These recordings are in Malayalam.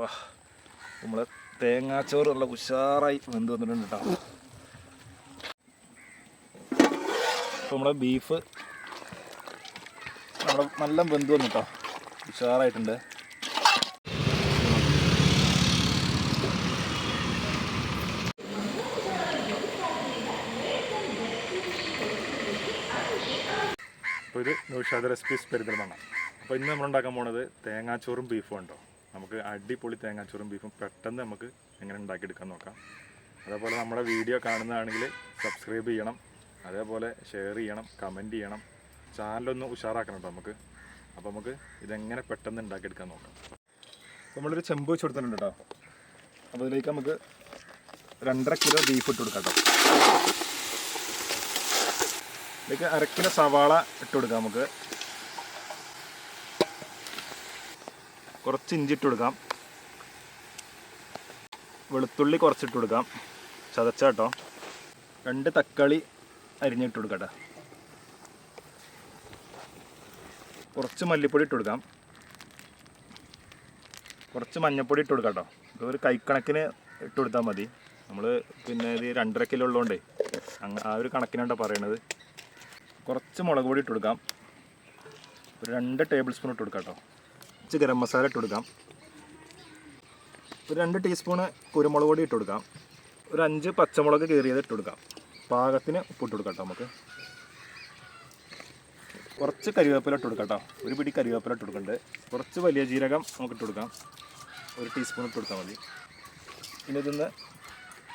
വാ, നമ്മളെ തേങ്ങാച്ചോറ് നല്ല ഉഷാറായി വെന്ത് വന്നിട്ടുണ്ട് കേട്ടോ. അപ്പോൾ നമ്മളെ ബീഫ് നല്ല വെന്ത് വന്നു കേട്ടോ, ഉഷാറായിട്ടുണ്ട്. അപ്പോൾ ഇത് നൗഷാദ് റെസിപ്പീസ് പെരിന്തൽമണ്ണ. അപ്പോൾ ഇന്ന് നമ്മൾ ഉണ്ടാക്കാൻ പോണത് തേങ്ങാച്ചോറും ബീഫും ഉണ്ടോ. നമുക്ക് അടിപൊളി തേങ്ങാച്ചോറും ബീഫും പെട്ടെന്ന് നമുക്ക് എങ്ങനെ ഉണ്ടാക്കിയെടുക്കാൻ നോക്കാം. അതേപോലെ നമ്മുടെ വീഡിയോ കാണുന്നതാണെങ്കിൽ സബ്സ്ക്രൈബ് ചെയ്യണം, അതേപോലെ ഷെയർ ചെയ്യണം, കമൻറ്റ് ചെയ്യണം, ചാനലൊന്ന് ഉഷാറാക്കണം കേട്ടോ നമുക്ക്. അപ്പോൾ നമുക്ക് ഇതെങ്ങനെ പെട്ടെന്ന് ഉണ്ടാക്കിയെടുക്കാൻ നോക്കാം. നമ്മളൊരു ചെമ്പ് വെച്ച് കൊടുത്തിട്ടുണ്ട് കേട്ടോ. അപ്പോൾ ഇതിലേക്ക് നമുക്ക് 2.5 കിലോ ബീഫ് ഇട്ട് കൊടുക്കാം കേട്ടോ. ഇതിലേക്ക് 1/2 കിലോ സവാള ഇട്ട് കൊടുക്കാം. നമുക്ക് കുറച്ച് ഇഞ്ചി ഇട്ട് കൊടുക്കാം. വെളുത്തുള്ളി കുറച്ചിട്ട് കൊടുക്കാം, ചതച്ചാട്ടോ. 2 തക്കാളി അരിഞ്ഞിട്ട് കൊടുക്കട്ടെ. കുറച്ച് മല്ലിപ്പൊടി ഇട്ട് കൊടുക്കാം. കുറച്ച് മഞ്ഞൾപ്പൊടി ഇട്ട് കൊടുക്കാം കേട്ടോ. ഇതൊരു കൈക്കണക്കിന് ഇട്ട് കൊടുത്താൽ മതി. നമ്മൾ പിന്നെ ഇത് 2.5 കിലോ ഉള്ളതുകൊണ്ടേ ആ ഒരു കണക്കിനാണ് പറയണത്. കുറച്ച് മുളക് പൊടി ഇട്ട് കൊടുക്കാം. ഒരു 2 ടേബിൾ സ്പൂൺ ഇട്ട് കൊടുക്കാം കേട്ടോ. കുറച്ച് ഗരം മസാല ഇട്ട് കൊടുക്കാം. ഒരു 2 ടീസ്പൂണ് കുരുമുളക് പൊടി ഇട്ട് കൊടുക്കാം. ഒരു 5 പച്ചമുളക് കീറിയത് ഇട്ട് കൊടുക്കാം. പാകത്തിന് ഉപ്പിട്ട് കൊടുക്കാം കേട്ടോ. നമുക്ക് കുറച്ച് കരിവേപ്പില ഇട്ട് കൊടുക്കാം കേട്ടോ. ഒരു പിടി കരിവേപ്പില ഇട്ട് കൊടുക്കുന്നുണ്ട്. കുറച്ച് വലിയ ജീരകം നമുക്ക് ഇട്ട് കൊടുക്കാം. 1 ടീസ്പൂൺ ഇട്ട് കൊടുത്താൽ മതി. ഇനി ഇതൊന്ന്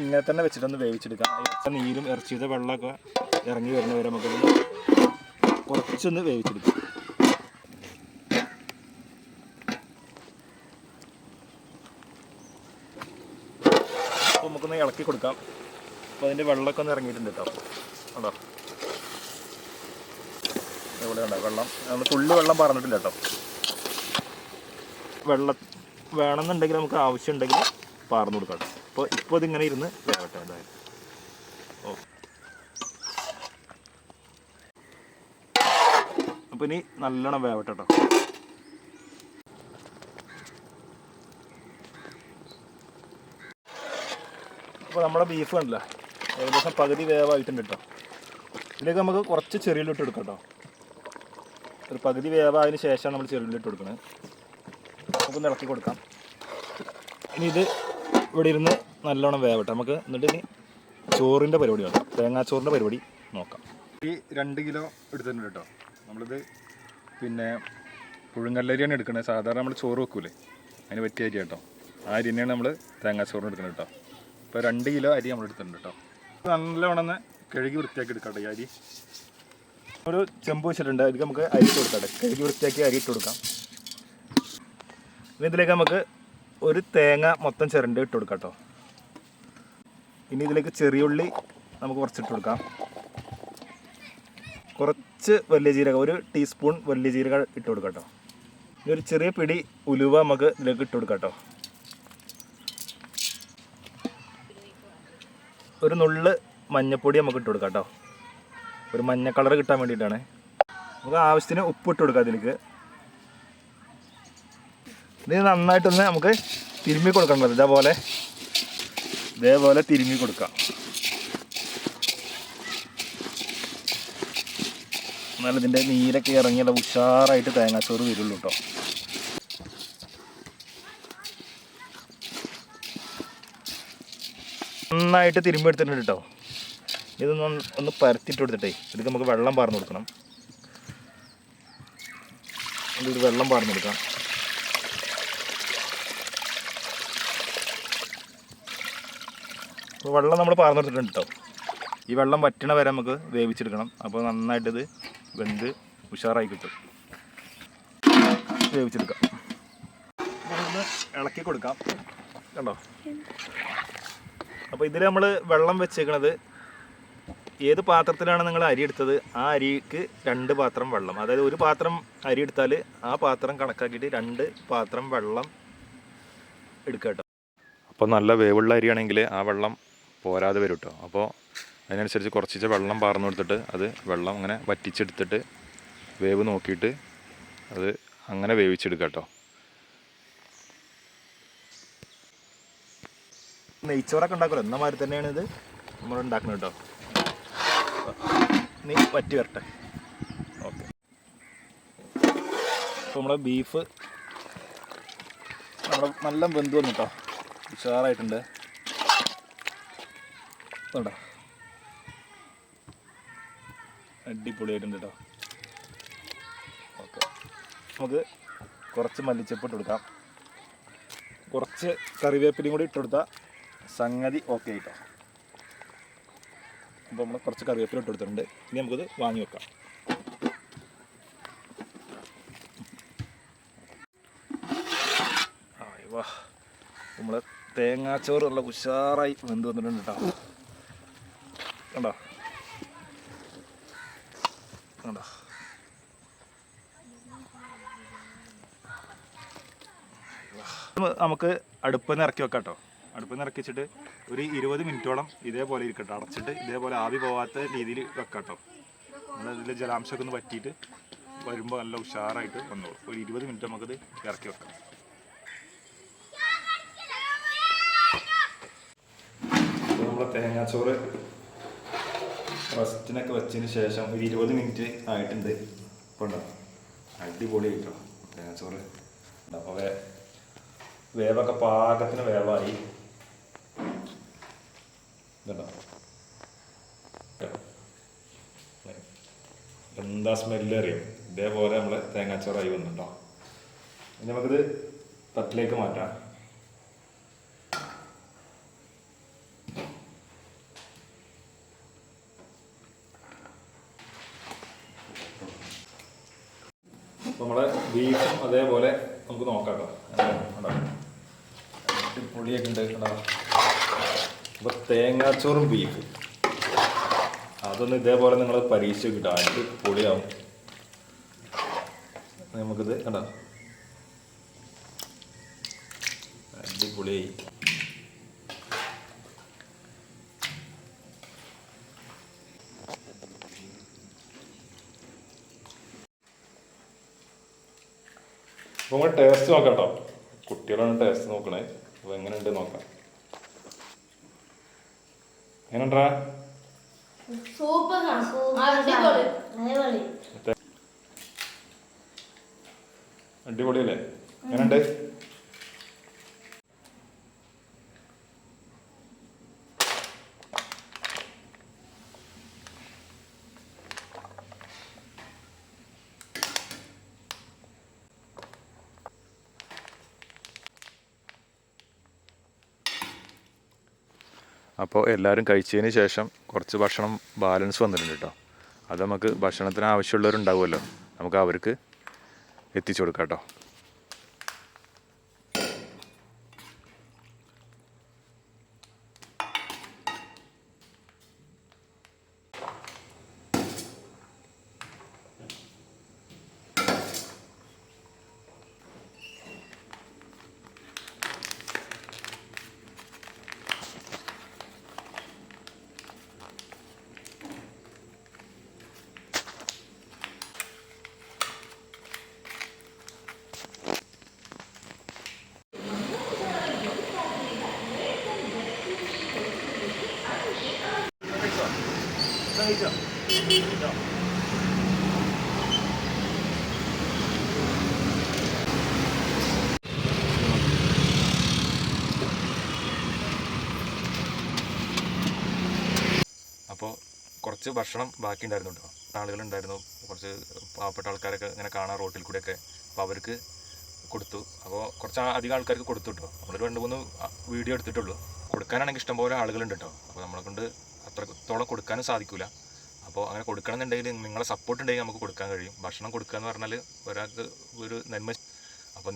ഇങ്ങനെ തന്നെ വെച്ചിട്ടൊന്ന് വേവിച്ചെടുക്കാം. നീരും ഇറച്ചിയുടെ വെള്ളമൊക്കെ ഇറങ്ങി വരുന്ന വരെ നമുക്കൊന്ന് കുറച്ചൊന്ന് വേവിച്ചെടുക്കാം. അപ്പോൾ നമുക്കൊന്ന് ഇളക്കി കൊടുക്കാം. അപ്പോൾ അതിൻ്റെ വെള്ളമൊക്കെ ഒന്ന് ഇറങ്ങിയിട്ടുണ്ട് കേട്ടോ. ഉണ്ടോ, ഇവിടെ ഉണ്ടോ വെള്ളം. നമ്മൾ തുള്ളി വെള്ളം പറഞ്ഞിട്ടില്ല കേട്ടോ. വെള്ളം വേണമെന്നുണ്ടെങ്കിൽ നമുക്ക് ആവശ്യമുണ്ടെങ്കിൽ പാർന്നു കൊടുക്കാം കേട്ടോ. ഇപ്പോൾ ഇതിങ്ങനെ ഇരുന്ന് വേവട്ടെ എന്തായാലും. ഓ, അപ്പോൾ ഇനി നല്ലോണം വേവട്ടെ കേട്ടോ. അപ്പോൾ നമ്മുടെ ബീഫ് കണ്ടില്ല, ഏകദേശം പകുതി വേവായിട്ടുണ്ട് കേട്ടോ. ഇതിലേക്ക് നമുക്ക് കുറച്ച് ചെറിയുള്ളിട്ട് കൊടുക്കാം കേട്ടോ. ഒരു പകുതി വേവായതിന് ശേഷമാണ് നമ്മൾ ചെറിയുള്ളിട്ട് കൊടുക്കുന്നത്. നമുക്കൊന്ന് ഇളക്കി കൊടുക്കാം. ഇനി ഇത് ഇവിടെ ഇരുന്ന് നല്ലോണം വേവട്ടെ നമുക്ക്. എന്നിട്ട് ഇനി ചോറിൻ്റെ പരിപാടി വേണം, തേങ്ങാച്ചോറിൻ്റെ പരിപാടി നോക്കാം. ഈ 2 കിലോ എടുത്തിട്ടുണ്ട് കേട്ടോ. നമ്മളിത് പിന്നെ പുഴുങ്ങല്ലരിയാണ് എടുക്കുന്നത്. സാധാരണ നമ്മൾ ചോറ് വെക്കൂലേ, അതിന് പറ്റിയ അരി കേട്ടോ. ആ അരി തന്നെയാണ് നമ്മൾ തേങ്ങാച്ചോറിന് എടുക്കുന്നത് കേട്ടോ. ഇപ്പോൾ 2 കിലോ അരി നമ്മൾ എടുത്തിട്ടുണ്ട് കേട്ടോ. നല്ലോണം കഴുകി വൃത്തിയാക്കി എടുക്കാം കേട്ടോ. ഈ അരി ഒരു ചെമ്പ് വെച്ചിട്ടുണ്ട്, അതിലേക്ക് നമുക്ക് അരി ഇട്ട് കൊടുക്കാം. കഴുകി വൃത്തിയാക്കി അരി ഇട്ട് കൊടുക്കാം. ഇനി ഇതിലേക്ക് നമുക്ക് ഒരു തേങ്ങ മൊത്തം ചിരണ്ടി ഇട്ട് കൊടുക്കാം കേട്ടോ. ഇനി ഇതിലേക്ക് ചെറിയുള്ളി നമുക്ക് കുറച്ചിട്ട് കൊടുക്കാം. കുറച്ച് വലിയ ജീരകം, 1 ടീസ്പൂൺ വലിയ ജീരകം ഇട്ട് കൊടുക്കാം കേട്ടോ. ഇനി ഒരു ചെറിയ പിടി ഉലുവ നമുക്ക് ഇതിലേക്ക് ഇട്ട് കൊടുക്കാം കേട്ടോ. ഒരു നുള്ള് മഞ്ഞൾപ്പൊടി നമുക്ക് ഇട്ട് കൊടുക്കാം കേട്ടോ. ഒരു മഞ്ഞ കളർ കിട്ടാൻ വേണ്ടിയിട്ടാണ്. നമുക്ക് ആവശ്യത്തിന് ഉപ്പ് ഇട്ട് കൊടുക്കാം ഇതിലേക്ക്. ഇത് നന്നായിട്ടൊന്ന് നമുക്ക് തിരുമ്മി കൊടുക്കണം. ഇതേപോലെ തിരുമ്മി കൊടുക്കാം. എന്നാലും ഇതിൻ്റെ നീരൊക്കെ ഇറങ്ങിയുള്ള ഉഷാറായിട്ട് തേങ്ങാച്ചോറ് വരുള്ളൂ കേട്ടോ. നന്നായിട്ട് തിരുമ്മി എടുത്തിട്ടുണ്ട് കേട്ടോ. ഇതൊന്ന് പരത്തിയിട്ട് കൊടുത്തിട്ടേ ഇതിലേക്ക് നമുക്ക് വെള്ളം പാർന്ന് കൊടുക്കണം. ഇത് വെള്ളം പാർന്ന് കൊടുക്കാം. അപ്പോൾ വെള്ളം നമ്മൾ പാർന്ന് കൊടുത്തിട്ടുണ്ട് കേട്ടോ. ഈ വെള്ളം വറ്റണ വരെ നമുക്ക് വേവിച്ചെടുക്കണം. അപ്പോൾ നന്നായിട്ടിത് വെന്ത് ഉഷാറായി കിട്ടും. വേവിച്ചെടുക്കാം. ഒന്ന് ഇളക്കി കൊടുക്കാം കണ്ടോ. അപ്പോൾ ഇതിൽ നമ്മൾ വെള്ളം വെച്ചേക്കണത് ഏത് പാത്രത്തിലാണ് നിങ്ങൾ അരി എടുത്തത് ആ അരിക്ക് 2 പാത്രം വെള്ളം. അതായത് ഒരു പാത്രം അരി എടുത്താൽ ആ പാത്രം കണക്കാക്കിയിട്ട് 2 പാത്രം വെള്ളം എടുക്കുക കേട്ടോ. അപ്പോൾ നല്ല വേവുള്ള അരിയാണെങ്കിൽ ആ വെള്ളം പോരാതെ വരും കേട്ടോ. അപ്പോൾ അതിനനുസരിച്ച് കുറച്ച് വെള്ളം പാർന്നു കൊടുത്തിട്ട് അത് വെള്ളം അങ്ങനെ വറ്റിച്ചെടുത്തിട്ട് വേവ് നോക്കിയിട്ട് അത് അങ്ങനെ വേവിച്ചെടുക്കുക കേട്ടോ. നെയ്ച്ചോറൊക്കെ ഉണ്ടാക്കുമല്ലോ എന്ന മാതിരി തന്നെയാണ് ഇത് നമ്മൾ ഉണ്ടാക്കുന്നത് കേട്ടോ. നീ പറ്റി വരട്ടെ. ഓക്കെ, അപ്പോൾ നമ്മളെ ബീഫ് നല്ല വെന്ത് വന്നു കേട്ടോ, ഉഷാറായിട്ടുണ്ട് കേട്ടോ, അടിപൊളിയായിട്ടുണ്ട് കേട്ടോ. ഓക്കെ, നമുക്ക് കുറച്ച് മല്ലിച്ചപ്പ് ഇട്ട് കൊടുക്കാം, കുറച്ച് കറിവേപ്പിലയും കൂടി ഇട്ട് കൊടുത്താൽ സംഗതി ഓക്കെ കേട്ടോ. അപ്പോൾ നമ്മൾ കുറച്ച് കറിവേപ്പില ഇട്ട് കൊടുത്തിട്ടുണ്ട്. ഇനി നമുക്കിത് വാങ്ങി വെക്കാം. വാ, നമ്മൾ തേങ്ങാച്ചോറ് നല്ല ഉഷാറായി വെന്ത് വന്നിട്ടുണ്ട് കേട്ടോ. കണ്ടോ കണ്ടോ, നമുക്ക് അടുപ്പിൽ നിന്ന് ഇറക്കി വെക്കാം കേട്ടോ. അടുപ്പിൽ നിന്ന് ഇറക്കി വെച്ചിട്ട് ഒരു 20 മിനിറ്റോളം ഇതേപോലെ ഇരിക്കട്ടോ, അടച്ചിട്ട് ഇതേപോലെ ആവി പോകാത്ത രീതിയിൽ വെക്കാം കേട്ടോ. നമ്മളതിൽ ജലാംശമൊക്കെ ഒന്ന് വറ്റിയിട്ട് വരുമ്പോൾ നല്ല ഉഷാറായിട്ട് വന്നോളൂ. ഒരു 20 മിനിറ്റ് നമുക്കിത് ഇറക്കി വെക്കാം. നമ്മളെ തേങ്ങാച്ചോറ് റസ്റ്റിനൊക്കെ വെച്ചതിന് ശേഷം ഒരു 20 മിനിറ്റ് ആയിട്ടുണ്ട്. ഇപ്പോൾ ഉണ്ടോ, അടിപൊളി കിട്ടും തേങ്ങാച്ചോറ്. അപ്പോൾ വേവൊക്കെ പാകത്തിന് വേവായി. ഇതുണ്ടോ, എന്താ സ്മെല്ല് അറിയാം. ഇതേപോലെ നമ്മൾ തേങ്ങാച്ചോറായി വന്നിട്ടോ. ഇനി നമുക്കിത് തട്ടിലേക്ക് മാറ്റാം. അപ്പോൾ നമ്മളെ ബീഫും അതേപോലെ നമുക്ക് നോക്കാം കേട്ടോ. പൊളിയൊക്കെ ഉണ്ട് കേട്ടോ. അപ്പോൾ തേങ്ങാച്ചോറും ബീഫും അതൊന്ന് ഇതേപോലെ നിങ്ങൾ പരീക്ഷിച്ച് കിട്ടും, അടിപൊളിയാവും. നമുക്കിത് കണ്ടോ, അടിപൊളിയായി. അപ്പോൾ നമ്മൾ ടേസ്റ്റ് നോക്കാം കേട്ടോ. കുട്ടികളാണ് ടേസ്റ്റ് നോക്കണേ. അപ്പോൾ എങ്ങനെയുണ്ട് നോക്കാം. എങ്ങനെയുണ്ടാ? അടിപൊളിയല്ലേ? എങ്ങനെയുണ്ട്? അപ്പോൾ എല്ലാവരും കഴിച്ചതിന് ശേഷം കുറച്ച് ഭക്ഷണം ബാലൻസ് വന്നിട്ടുണ്ട് കേട്ടോ. അത് നമുക്ക് ഭക്ഷണത്തിന് ആവശ്യമുള്ളവരുണ്ടാവുമല്ലോ, നമുക്ക് അവർക്ക് എത്തിച്ചു കൊടുക്കാം കേട്ടോ. അപ്പോൾ കുറച്ച് ഭക്ഷണം ബാക്കി ഉണ്ടായിരുന്നു കേട്ടോ. ആളുകളുണ്ടായിരുന്നു, കുറച്ച് പാവപ്പെട്ട ആൾക്കാരൊക്കെ ഇങ്ങനെ കാണാൻ റോട്ടിൽ കൂടെയൊക്കെ. അപ്പോൾ അവർക്ക് കൊടുത്തു. അപ്പോൾ കുറച്ച് അധികം ആൾക്കാർക്ക് കൊടുത്തു കേട്ടോ. നമ്മളൊരു 2-3 വീഡിയോ എടുത്തിട്ടുള്ളൂ. കൊടുക്കാനാണെങ്കിൽ ഇഷ്ടംപോലെ ആളുകളുണ്ട് കേട്ടോ. അപ്പോൾ നമ്മളെ കൊണ്ട് അത്രത്തോളം കൊടുക്കാനും സാധിക്കില്ല. അപ്പോൾ അങ്ങനെ കൊടുക്കണമെന്നുണ്ടെങ്കിൽ നിങ്ങളെ സപ്പോർട്ട് ഉണ്ടെങ്കിൽ നമുക്ക് കൊടുക്കാൻ കഴിയും. ഭക്ഷണം കൊടുക്കുക എന്ന് പറഞ്ഞാൽ ഒരാൾക്ക് ഒരു നന്മ. അപ്പോൾ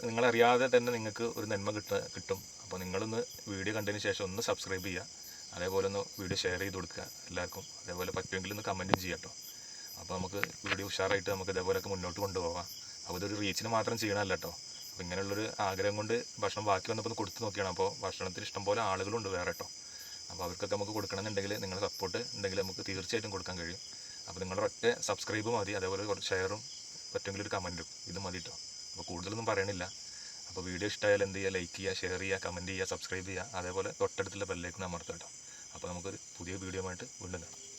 നിങ്ങളറിയാതെ തന്നെ നിങ്ങൾക്ക് ഒരു നന്മ കിട്ടും. അപ്പോൾ നിങ്ങളൊന്ന് വീഡിയോ കണ്ടതിന് ശേഷം ഒന്ന് സബ്സ്ക്രൈബ് ചെയ്യുക, അതേപോലെ ഒന്ന് വീഡിയോ ഷെയർ ചെയ്ത് കൊടുക്കുക എല്ലാവർക്കും. അതേപോലെ പറ്റുമെങ്കിൽ ഒന്ന് കമൻറ്റും ചെയ്യാം കേട്ടോ. അപ്പോൾ നമുക്ക് വീഡിയോ ഉഷാറായിട്ട് നമുക്ക് ഇതേപോലെയൊക്കെ മുന്നോട്ട് കൊണ്ടുപോകാം. അപ്പോൾ ഇതൊരു റീച്ചിന് മാത്രം ചെയ്യണമല്ല കേട്ടോ. അപ്പോൾ ഇങ്ങനെയുള്ളൊരു ആഗ്രഹം കൊണ്ട് ഭക്ഷണം ബാക്കി വന്നപ്പോൾ കൊടുത്തു നോക്കിയാണ്. അപ്പോൾ ഭക്ഷണത്തിന് ഇഷ്ടംപോലെ ആളുകളുണ്ട് വേറെ കേട്ടോ. അപ്പോൾ അവർക്കൊക്കെ നമുക്ക് കൊടുക്കണമെന്നുണ്ടെങ്കിൽ നിങ്ങളുടെ സപ്പോർട്ട് ഉണ്ടെങ്കിൽ നമുക്ക് തീർച്ചയായിട്ടും കൊടുക്കാൻ കഴിയും. അപ്പോൾ നിങ്ങളുടെ ഒറ്റ സബ്സ്ക്രൈബ് മതി, അതേപോലെ കുറച്ച് ഷെയറും പറ്റുമെങ്കിൽ ഒരു കമൻറ്റും ഇത് മതി കേട്ടോ. അപ്പോൾ കൂടുതലൊന്നും പറയണില്ല. അപ്പോൾ വീഡിയോ ഇഷ്ടമായാൽ എന്ത് ചെയ്യുക, ലൈക്ക് ചെയ്യുക, ഷെയർ ചെയ്യുക, കമൻറ്റ് ചെയ്യുക, സബ്സ്ക്രൈബ് ചെയ്യുക, അതേപോലെ തൊട്ടടുത്തുള്ള ബെല്ലേക്ക് അമർത്തുക കേട്ടോ. അപ്പോൾ നമുക്കൊരു പുതിയ വീഡിയോ ആയിട്ട് വീണ്ടും കാണാം.